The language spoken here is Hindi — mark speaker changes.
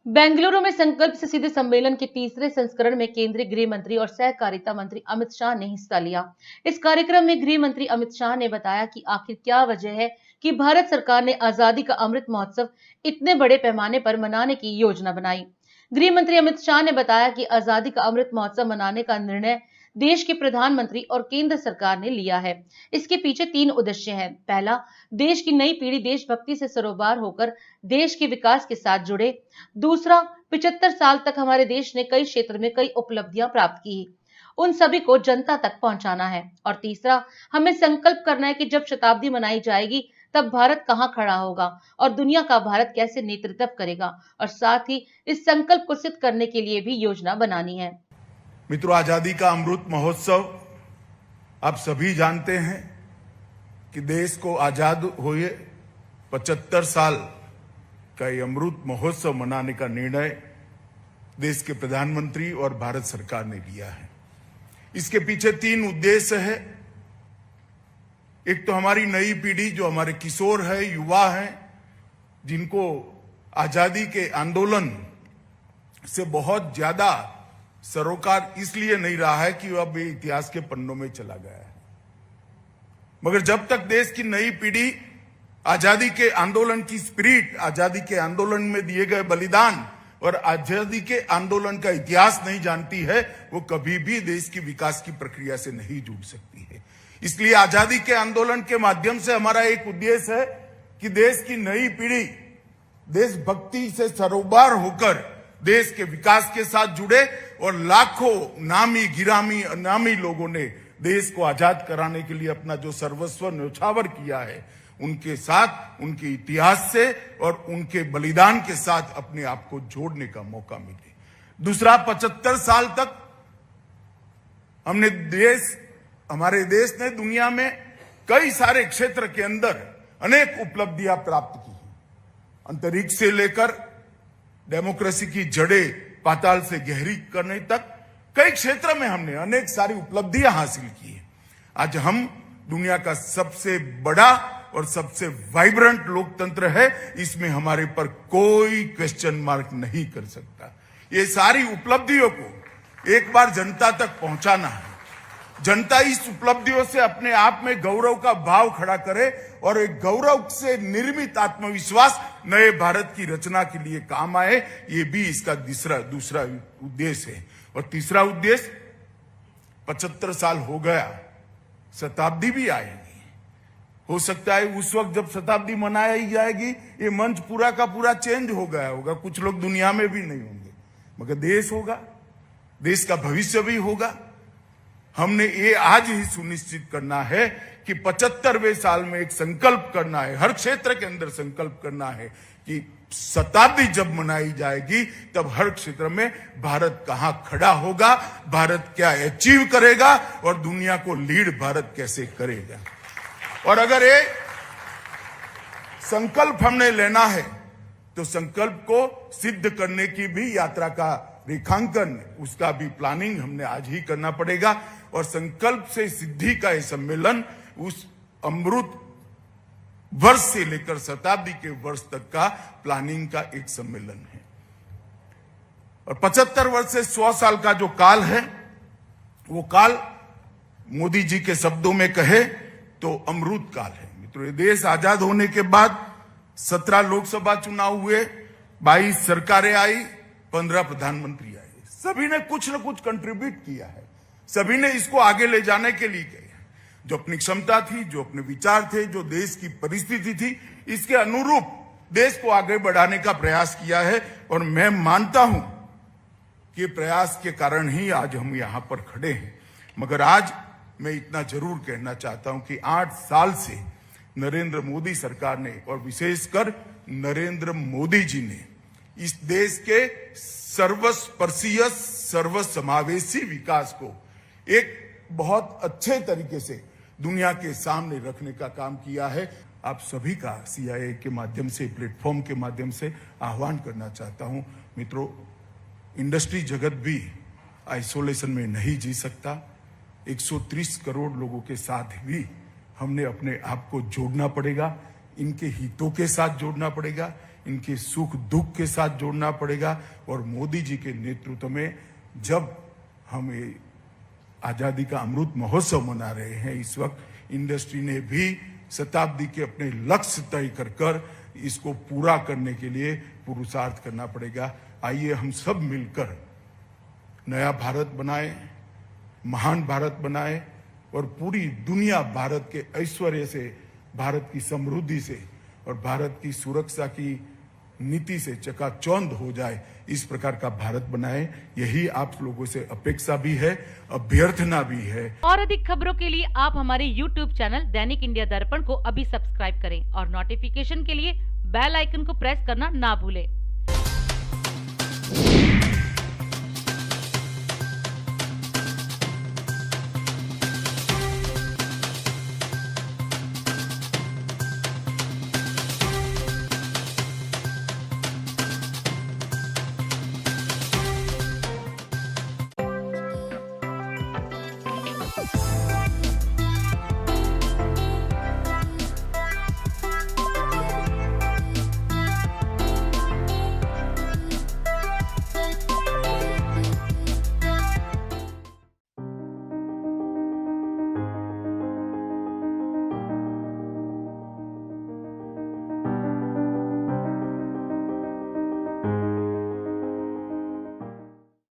Speaker 1: बेंगलुरु में संकल्प से सीधे सम्मेलन के तीसरे संस्करण में केंद्रीय गृह मंत्री और सहकारिता मंत्री अमित शाह ने हिस्सा लिया। इस कार्यक्रम में गृह मंत्री अमित शाह ने बताया कि आखिर क्या वजह है कि भारत सरकार ने आजादी का अमृत महोत्सव इतने बड़े पैमाने पर मनाने की योजना बनाई। गृह मंत्री अमित शाह ने बताया कि आजादी का अमृत महोत्सव मनाने का निर्णय देश के प्रधानमंत्री और केंद्र सरकार ने लिया है। इसके पीछे 3 उद्देश्य हैं। पहला, देश की नई पीढ़ी देशभक्ति से सरोबार होकर देश के विकास के साथ जुड़े। दूसरा, 75 साल तक हमारे देश ने कई क्षेत्र में कई उपलब्धियां प्राप्त की, उन सभी को जनता तक पहुंचाना है। और तीसरा, हमें संकल्प करना है कि जब शताब्दी मनाई जाएगी तब भारत कहां खड़ा होगा और दुनिया का भारत कैसे नेतृत्व करेगा, और साथ ही इस संकल्प को सिद्ध करने के लिए भी योजना बनानी है।
Speaker 2: मित्रों, आजादी का अमृत महोत्सव आप सभी जानते हैं कि देश को आजाद हुए 75 साल का ये अमृत महोत्सव मनाने का निर्णय देश के प्रधानमंत्री और भारत सरकार ने लिया है। इसके पीछे 3 उद्देश्य है। एक तो हमारी नई पीढ़ी जो हमारे किशोर है, युवा है, जिनको आजादी के आंदोलन से बहुत ज्यादा सरोकार इसलिए नहीं रहा है कि अब ये इतिहास के पन्नों में चला गया है, मगर जब तक देश की नई पीढ़ी आजादी के आंदोलन की स्पिरिट, आजादी के आंदोलन में दिए गए बलिदान और आजादी के आंदोलन का इतिहास नहीं जानती है, वो कभी भी देश की विकास की प्रक्रिया से नहीं जुड़ सकती है। इसलिए आजादी के आंदोलन के माध्यम से हमारा एक उद्देश्य है कि देश की नई पीढ़ी देशभक्ति से सरोबार होकर देश के विकास के साथ जुड़े, और लाखों नामी गिरामी अनामी लोगों ने देश को आजाद कराने के लिए अपना जो सर्वस्व न्यौछावर किया है, उनके साथ, उनके इतिहास से और उनके बलिदान के साथ अपने आप को जोड़ने का मौका मिले। दूसरा, 75 साल तक हमारे देश ने दुनिया में कई सारे क्षेत्र के अंदर अनेक उपलब्धियां प्राप्त की हैं। अंतरिक्ष से लेकर डेमोक्रेसी की जड़ें पाताल से गहरी करने तक कई क्षेत्र में हमने अनेक सारी उपलब्धियां हासिल की हैं। आज हम दुनिया का सबसे बड़ा और सबसे वाइब्रेंट लोकतंत्र है, इसमें हमारे पर कोई क्वेश्चन मार्क नहीं कर सकता। ये सारी उपलब्धियों को एक बार जनता तक पहुंचाना है। जनता इस उपलब्धियों से अपने आप में गौरव का भाव खड़ा करे और एक गौरव से निर्मित आत्मविश्वास नए भारत की रचना के लिए काम आए, ये भी इसका दूसरा उद्देश्य है। और तीसरा उद्देश्य, 75 साल हो गया, शताब्दी भी आएगी। हो सकता है उस वक्त जब शताब्दी मनाई जाएगी ये मंच पूरा का पूरा चेंज हो गया होगा, कुछ लोग दुनिया में भी नहीं होंगे, मगर देश होगा, देश का भविष्य भी होगा। हमने ये आज ही सुनिश्चित करना है कि 75वें साल में एक संकल्प करना है, हर क्षेत्र के अंदर संकल्प करना है कि शताब्दी जब मनाई जाएगी तब हर क्षेत्र में भारत कहां खड़ा होगा, भारत क्या अचीव करेगा और दुनिया को लीड भारत कैसे करेगा। और अगर ये संकल्प हमने लेना है तो संकल्प को सिद्ध करने की भी यात्रा का रेखांकन, उसका भी प्लानिंग हमने आज ही करना पड़ेगा। और संकल्प से सिद्धि का ये सम्मेलन उस अमृत वर्ष से लेकर शताब्दी के वर्ष तक का प्लानिंग का एक सम्मेलन है। और 75 वर्ष से 100 साल का जो काल है, वो काल मोदी जी के शब्दों में कहे तो अमृत काल है। मित्रों, ये देश आजाद होने के बाद 17 लोकसभा चुनाव हुए, 22 सरकारें आई, 15 प्रधानमंत्री आए। सभी ने कुछ न कुछ कंट्रीब्यूट किया है, सभी ने इसको आगे ले जाने के लिए किया। जो अपनी क्षमता थी, जो अपने विचार थे, जो देश की परिस्थिति थी, इसके अनुरूप देश को आगे बढ़ाने का प्रयास किया है। और मैं मानता हूं कि प्रयास के कारण ही आज हम यहां पर खड़े हैं। मगर आज मैं इतना जरूर कहना चाहता हूं कि 8 साल से नरेंद्र मोदी सरकार ने और विशेषकर नरेंद्र मोदी जी ने इस देश के सर्वस्पर्शीय सर्वसमावेशी विकास को एक बहुत अच्छे तरीके से दुनिया के सामने रखने का काम किया है। आप सभी का CII के माध्यम से, प्लेटफॉर्म के माध्यम से आह्वान करना चाहता हूं। मित्रों, इंडस्ट्री जगत भी आइसोलेशन में नहीं जी सकता। 130 करोड़ लोगों के साथ भी हमने अपने आप को जोड़ना पड़ेगा, इनके हितों के साथ जोड़ना पड़ेगा, इनके सुख दुख के साथ जोड़ना पड़ेगा। और मोदी जी के नेतृत्व में जब हम ये आजादी का अमृत महोत्सव मना रहे हैं, इस वक्त इंडस्ट्री ने भी शताब्दी के अपने लक्ष्य तय कर इसको पूरा करने के लिए पुरुषार्थ करना पड़ेगा। आइए हम सब मिलकर नया भारत बनाए, महान भारत बनाए और पूरी दुनिया भारत के ऐश्वर्य से, भारत की समृद्धि से और भारत की सुरक्षा की नीति से चकाचौंध हो जाए, इस प्रकार का भारत बनाए। यही आप लोगों से अपेक्षा भी है, अभ्यर्थना भी है।
Speaker 1: और अधिक खबरों के लिए आप हमारे YouTube चैनल दैनिक इंडिया दर्पण को अभी सब्सक्राइब करें और नोटिफिकेशन के लिए बेल आइकन को प्रेस करना ना भूलें।